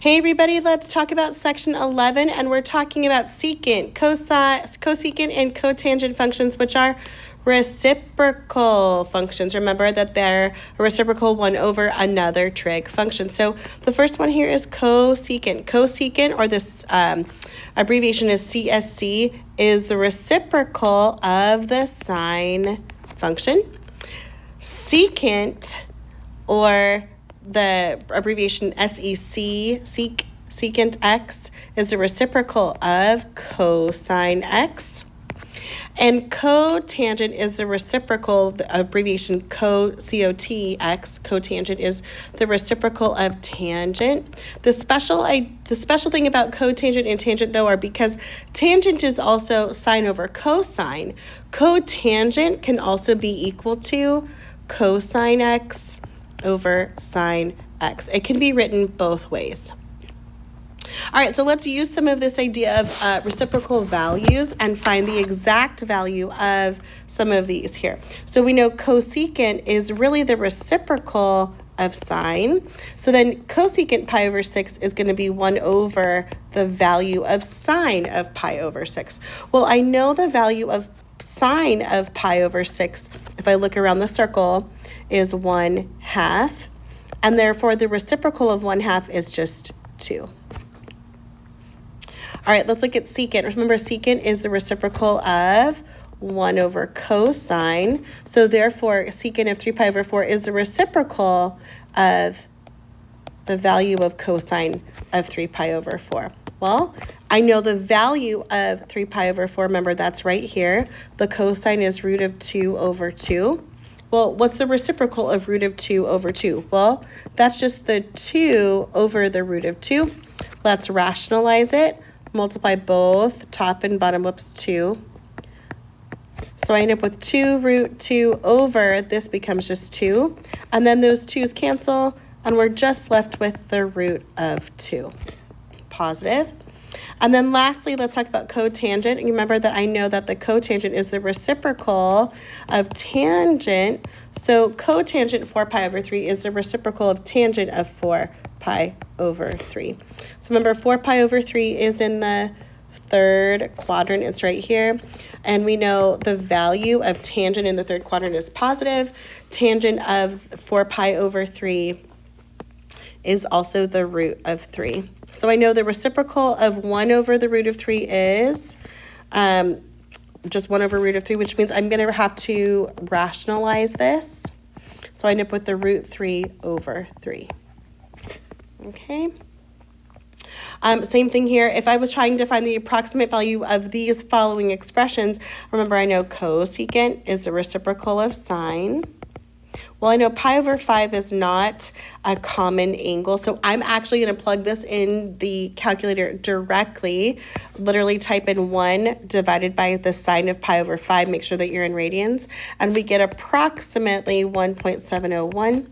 Hey everybody, let's talk about section 11, and we're talking about secant, cosecant, and cotangent functions, which are reciprocal functions. Remember that they're a reciprocal one over another trig function. So the first one here is cosecant. Cosecant, or this abbreviation is CSC, is the reciprocal of the sine function. Secant, or the abbreviation SEC, secant x, is the reciprocal of cosine x. And cotangent is the reciprocal, the abbreviation cotx, cotangent is the reciprocal of tangent. The special thing about cotangent and tangent, though, are because tangent is also sine over cosine. Cotangent can also be equal to cosine x over sine x. It can be written both ways. All right, so let's use some of this idea of reciprocal values and find the exact value of some of these here. So we know cosecant is really the reciprocal of sine. So then cosecant pi over 6 is going to be 1 over the value of sine of pi over 6. Well, I know the value of sine of pi over 6, if I look around the circle, is 1/2, and therefore the reciprocal of 1/2 is just 2. All right, let's look at secant. Remember, secant is the reciprocal of 1 over cosine, so therefore secant of 3 pi over 4 is the reciprocal of the value of cosine of 3 pi over 4. Well, I know the value of 3 pi over 4. Remember, that's right here. The cosine is root of 2 over 2. Well, what's the reciprocal of root of 2 over 2? Well, that's just the 2 over the root of 2. Let's rationalize it. Multiply both top and bottom, 2. So I end up with 2 root 2 over, this becomes just 2. And then those 2's cancel, and we're just left with the root of 2. Positive. And then lastly, let's talk about cotangent. And remember that I know that the cotangent is the reciprocal of tangent. So cotangent 4 pi over 3 is the reciprocal of tangent of 4 pi over 3. So remember, 4 pi over 3 is in the third quadrant. It's right here. And we know the value of tangent in the third quadrant is positive. Tangent of 4 pi over 3 is also the root of 3. So I know the reciprocal of 1 over the root of 3 is just 1 over root of 3, which means I'm going to have to rationalize this. So I end up with the root 3 over 3. Okay. Same thing here. If I was trying to find the approximate value of these following expressions, remember I know cosecant is the reciprocal of sine. Well, I know pi over 5 is not a common angle, so I'm actually going to plug this in the calculator directly. Literally type in 1 divided by the sine of pi over 5. Make sure that you're in radians. And we get approximately 1.701.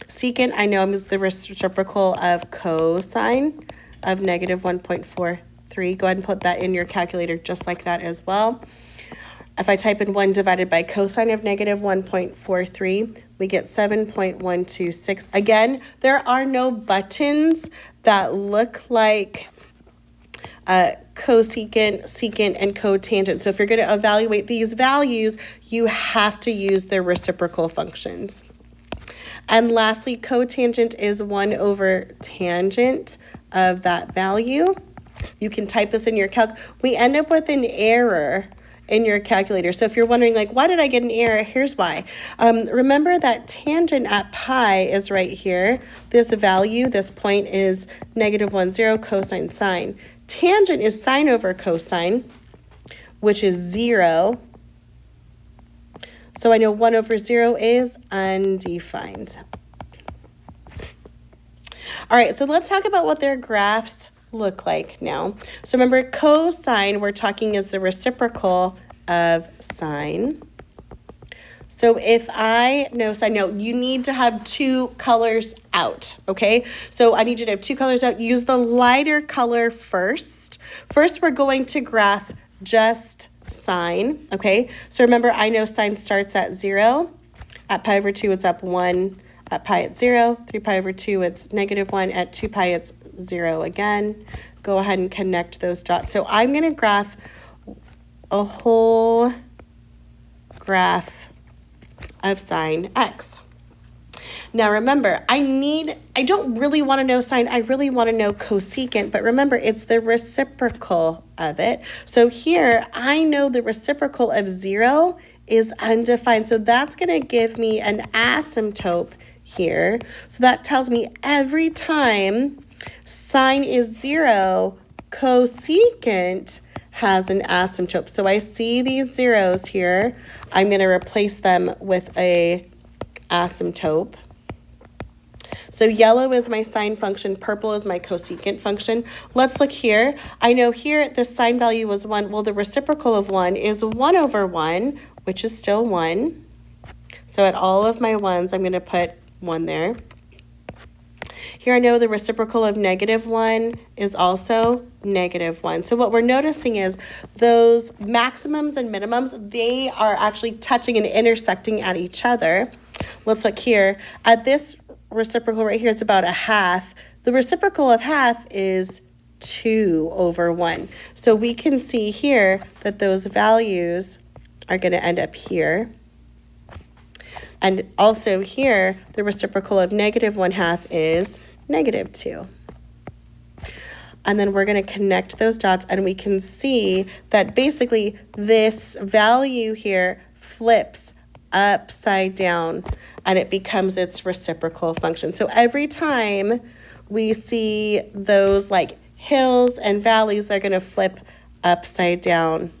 Secant, I know, is the reciprocal of cosine of negative 1.43. Go ahead and put that in your calculator just like that as well. If I type in 1 divided by cosine of negative 1.43, we get 7.126. Again, there are no buttons that look like cosecant, secant, and cotangent. So if you're going to evaluate these values, you have to use their reciprocal functions. And lastly, cotangent is 1 over tangent of that value. You can type this in your calc. We end up with an error in your calculator. So if you're wondering, like, why did I get an error? Here's why. Remember that tangent at pi is right here. This value, this point is negative 1, 0, cosine sine. Tangent is sine over cosine, which is 0. So I know 1 over 0 is undefined. All right, so let's talk about what their graphs look like now. So remember, cosine, we're talking is the reciprocal of sine. So if I know sine, no, you need to have 2 colors out, okay? So I need you to have 2 colors out. Use the lighter color first. First, we're going to graph just sine, okay? So remember, I know sine starts at 0. At pi over 2, it's up 1. At pi, it's 0. 3 pi over 2, it's negative 1. At 2 pi, it's 0 again. Go ahead and connect those dots. So I'm going to graph a whole graph of sine x. Now remember, I don't really want to know sine, I really want to know cosecant, but remember it's the reciprocal of it. So here I know the reciprocal of 0 is undefined, so that's going to give me an asymptote here. So that tells me every time sine is 0, cosecant has an asymptote. So I see these zeros here. I'm going to replace them with a asymptote. So yellow is my sine function, purple is my cosecant function. Let's look here. I know here the sine value was 1. Well, the reciprocal of 1 is 1 over 1, which is still 1. So at all of my 1s, I'm going to put 1 there. Here I know the reciprocal of -1 is also -1. So what we're noticing is those maximums and minimums, they are actually touching and intersecting at each other. Let's look here. At this reciprocal right here, it's about a half. The reciprocal of half is 2 over 1. So we can see here that those values are going to end up here. And also here, the reciprocal of -1/2 is -2. And then we're going to connect those dots, and we can see that basically this value here flips upside down, and it becomes its reciprocal function. So every time we see those like hills and valleys, they're going to flip upside down,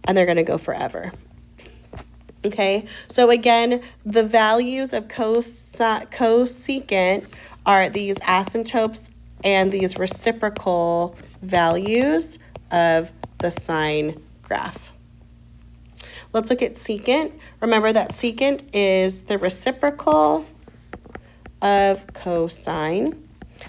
and they're going to go forever. Okay, so again, the values of cosecant are these asymptotes and these reciprocal values of the sine graph. Let's look at secant. Remember that secant is the reciprocal of cosine.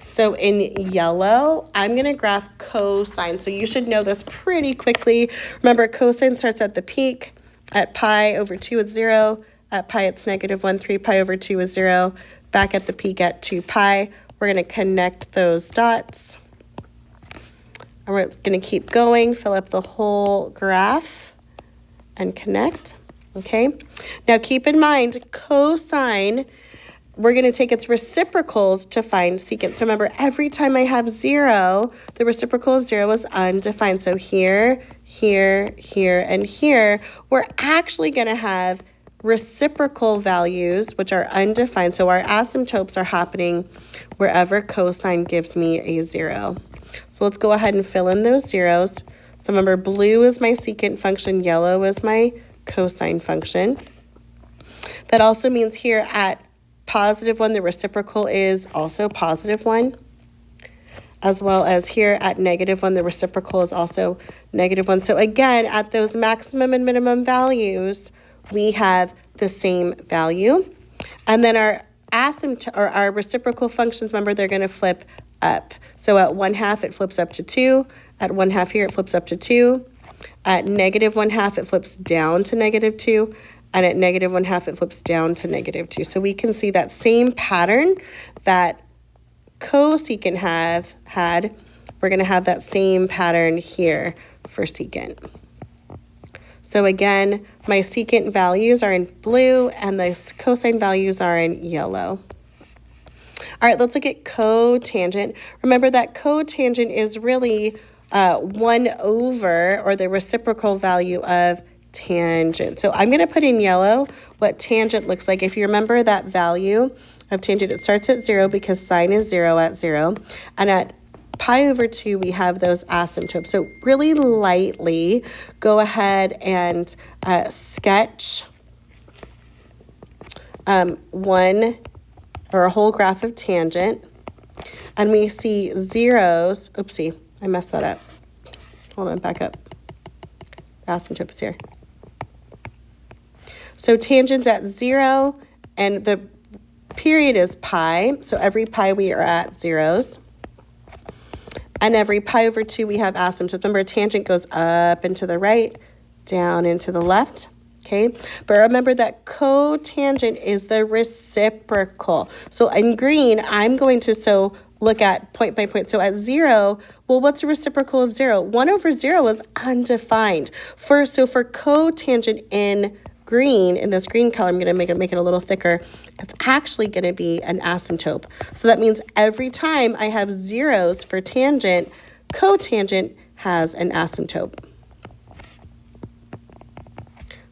So in yellow, I'm going to graph cosine. So you should know this pretty quickly. Remember, cosine starts at the peak. At pi over 2 is 0. At pi, it's -1. 3 pi over 2 is 0. Back at the peak at 2 pi. We're going to connect those dots. And we're going to keep going, fill up the whole graph, and connect. Okay? Now keep in mind, cosine, we're going to take its reciprocals to find secant. So remember, every time I have 0, the reciprocal of 0 is undefined. So here, here, here, and here, we're actually going to have reciprocal values, which are undefined. So our asymptotes are happening wherever cosine gives me a 0. So let's go ahead and fill in those zeros. So remember, blue is my secant function, yellow is my cosine function. That also means here at +1, the reciprocal is also +1, as well as here at -1, the reciprocal is also -1. So again, at those maximum and minimum values, we have the same value. And then our asymptote, or our reciprocal functions, remember, they're going to flip up. So at 1/2, it flips up to 2. At 1/2 here, it flips up to 2. At -1/2, it flips down to -2. And at -1/2, it flips down to -2. So we can see that same pattern that cosecant had, we're going to have that same pattern here for secant. So again, my secant values are in blue and the cosine values are in yellow. All right, let's look at cotangent. Remember that cotangent is really 1 over, or the reciprocal value of tangent. So I'm going to put in yellow what tangent looks like. If you remember that value of tangent, it starts at 0 because sine is 0 at 0. And at pi over 2, we have those asymptotes. So really lightly go ahead and sketch one or a whole graph of tangent. And we see zeros. Oopsie, I messed that up. Hold on, back up. The asymptote is here. So tangent's at 0, and the period is pi. So every pi we are at zeros. And every pi over 2 we have asymptotes. Remember, tangent goes up and to the right, down and to the left. Okay, but remember that cotangent is the reciprocal. So in green, I'm going to, so look at point by point. So at 0, well, what's the reciprocal of 0? 1 over 0 is undefined. So for cotangent in green, in this green color, I'm going to make it a little thicker. It's actually going to be an asymptote. So that means every time I have zeros for tangent, cotangent has an asymptote.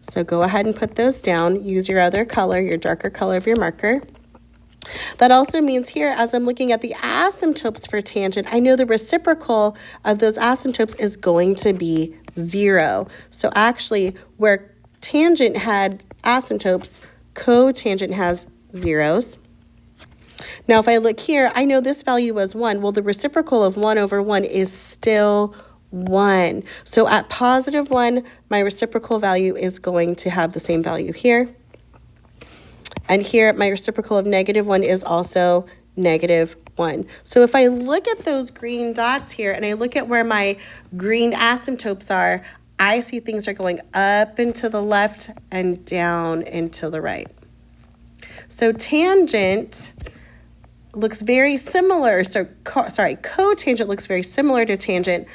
So go ahead and put those down. Use your other color, your darker color of your marker. That also means here, as I'm looking at the asymptotes for tangent, I know the reciprocal of those asymptotes is going to be 0. So actually, where tangent had asymptotes, cotangent has zeros. Now, if I look here, I know this value was 1. Well, the reciprocal of 1 over 1 is still 1. So at positive 1, my reciprocal value is going to have the same value here. And here, my reciprocal of negative 1 is also negative 1. So if I look at those green dots here and I look at where my green asymptotes are, I see things are going up and to the left and down and to the right. So tangent looks very similar. Cotangent looks very similar to tangent,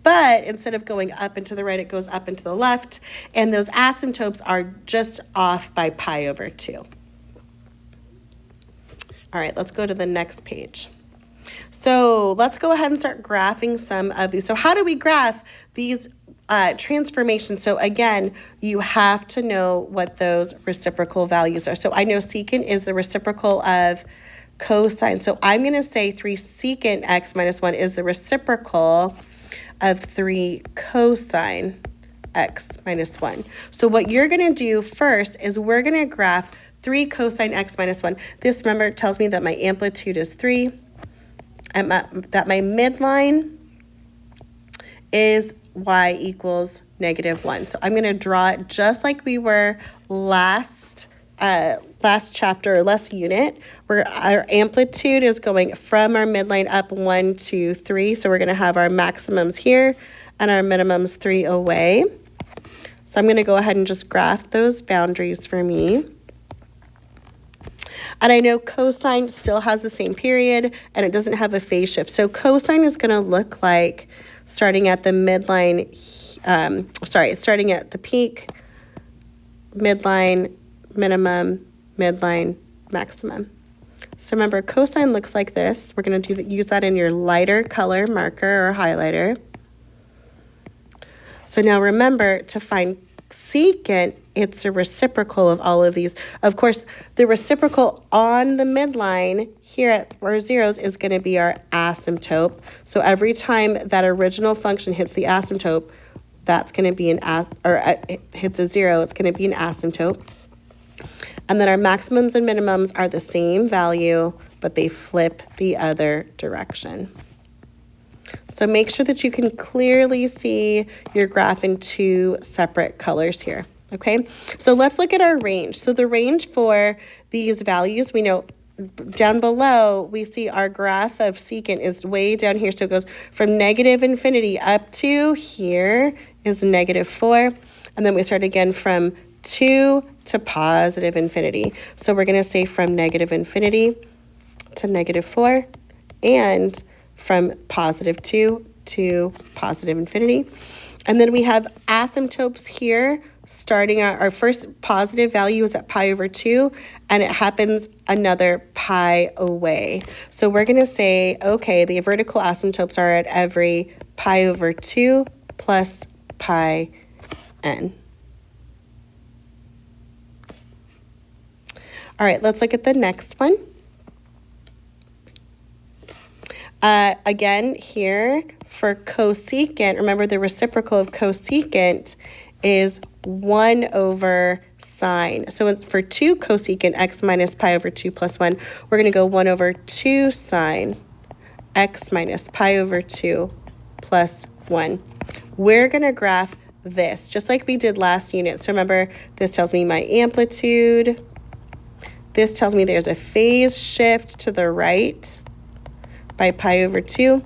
but instead of going up and to the right, it goes up and to the left, and those asymptotes are just off by pi over 2. All right, let's go to the next page. So let's go ahead and start graphing some of these. So how do we graph these transformations? So again, you have to know what those reciprocal values are. So I know secant is the reciprocal of cosine. So I'm going to say 3 secant x minus 1 is the reciprocal of 3 cosine x minus 1. So what you're going to do first is we're going to graph 3 cosine x minus 1. This, remember, tells me that my amplitude is 3 and that my midline is y equals negative 1. So I'm going to draw it just like we were last chapter or last unit, where our amplitude is going from our midline up 1, 2, 3. So we're going to have our maximums here and our minimums 3 away. So I'm going to go ahead and just graph those boundaries for me. And I know cosine still has the same period and it doesn't have a phase shift. So cosine is going to look like starting at the midline, starting at the peak, midline, minimum, midline, maximum. So remember, cosine looks like this. We're going to use that in your lighter color marker or highlighter. So now remember, to find secant, it's a reciprocal of all of these. Of course, the reciprocal on the midline here at our zeros is going to be our asymptote. So every time that original function hits the asymptote, that's going to be it hits a 0, it's going to be an asymptote. And then our maximums and minimums are the same value, but they flip the other direction. So make sure that you can clearly see your graph in 2 separate colors here, okay? So let's look at our range. So the range for these values, we know down below, we see our graph of secant is way down here. So it goes from negative infinity up to here is negative 4. And then we start again from 2 to positive infinity. So we're going to say from negative infinity to negative 4 and from positive 2 to positive infinity. And then we have asymptotes here, starting at our first positive value is at pi over 2, and it happens another pi away. So we're going to say, okay, the vertical asymptotes are at every pi over 2 plus pi n. All right, let's look at the next one. Again, here for cosecant, remember the reciprocal of cosecant is 1 over sine. So for 2 cosecant x minus pi over 2 plus 1, we're going to go 1 over 2 sine x minus pi over 2 plus 1. We're going to graph this, just like we did last unit. So remember, this tells me my amplitude. This tells me there's a phase shift to the right by pi over 2.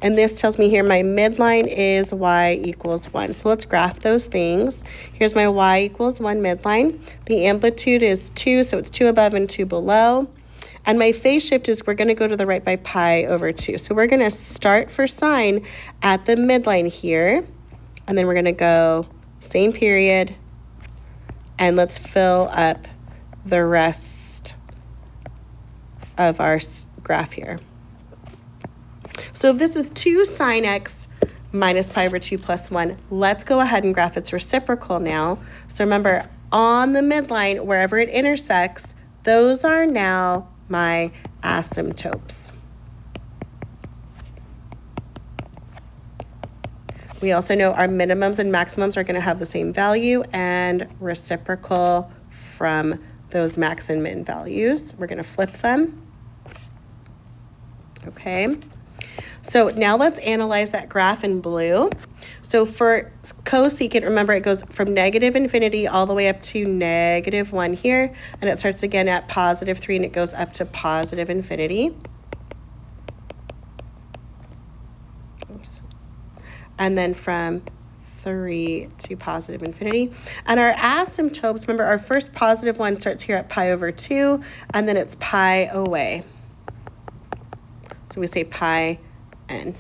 And this tells me here my midline is y equals 1. So let's graph those things. Here's my y equals 1 midline. The amplitude is 2, so it's 2 above and 2 below. And my phase shift is we're going to go to the right by pi over 2. So we're going to start for sine at the midline here. And then we're going to go same period. And let's fill up the rest of our graph here. So if this is 2 sine x minus pi over 2 plus 1, let's go ahead and graph its reciprocal now. So remember, on the midline, wherever it intersects, those are now my asymptotes. We also know our minimums and maximums are going to have the same value and reciprocal from those max and min values. We're going to flip them. Okay. So now let's analyze that graph in blue. So for cosecant, remember it goes from negative infinity all the way up to negative 1 here, and it starts again at positive 3 and it goes up to positive infinity. Oops. And then from 3 to positive infinity. And our asymptotes, remember our first positive one starts here at pi over 2, and then it's pi away. So we say pi n.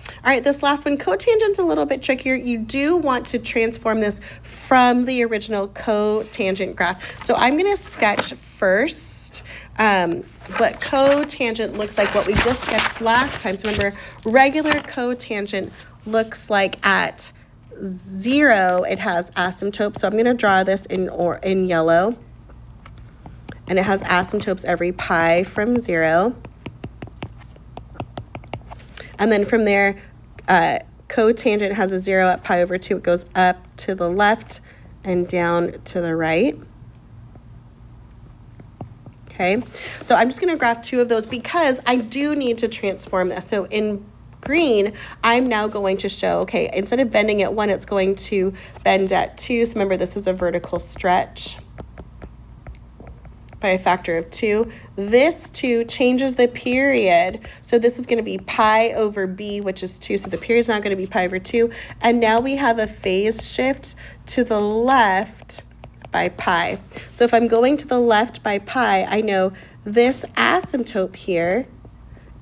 All right, this last one, cotangent's a little bit trickier. You do want to transform this from the original cotangent graph. So I'm going to sketch first what cotangent looks like, what we just sketched last time. So remember, regular cotangent looks like at 0, it has asymptotes. So I'm going to draw this in yellow. And it has asymptotes every pi from 0. And then from there, cotangent has a 0 at pi over 2. It goes up to the left and down to the right. Okay, so I'm just going to graph 2 of those because I do need to transform this. So in green, I'm now going to show, okay, instead of bending at 1, it's going to bend at 2. So remember, this is a vertical stretch by a factor of 2. This 2 changes the period. So this is going to be pi over b, which is 2. So the period's not going to be pi over 2. And now we have a phase shift to the left by pi. So if I'm going to the left by pi, I know this asymptote here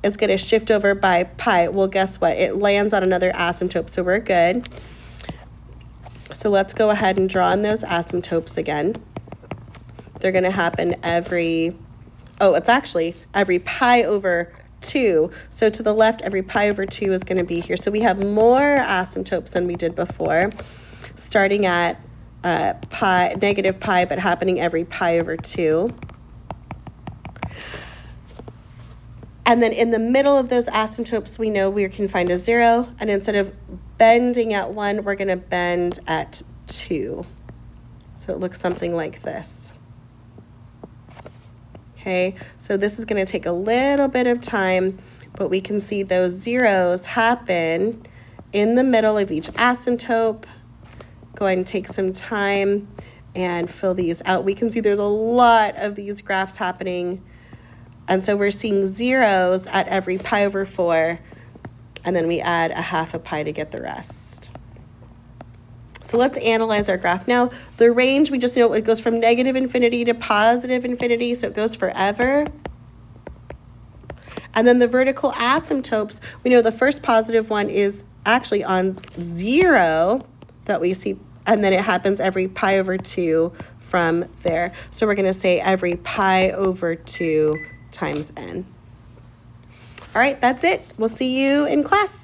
is going to shift over by pi. Well, guess what? It lands on another asymptote, so we're good. So let's go ahead and draw in those asymptotes again. They're going to happen every pi over 2. So to the left, every pi over 2 is going to be here. So we have more asymptotes than we did before, starting at negative pi, but happening every pi over 2. And then in the middle of those asymptotes, we know we can find a 0. And instead of bending at 1, we're going to bend at 2. So it looks something like this. Okay, so this is going to take a little bit of time, but we can see those zeros happen in the middle of each asymptote. Go ahead and take some time and fill these out. We can see there's a lot of these graphs happening. And so we're seeing zeros at every pi over 4, and then we add a half a pi to get the rest. So let's analyze our graph. Now, the range, we just know it goes from negative infinity to positive infinity, so it goes forever. And then the vertical asymptotes, we know the first positive one is actually on 0 that we see, and then it happens every pi over 2 from there. So we're going to say every pi over 2 times n. All right, that's it. We'll see you in class.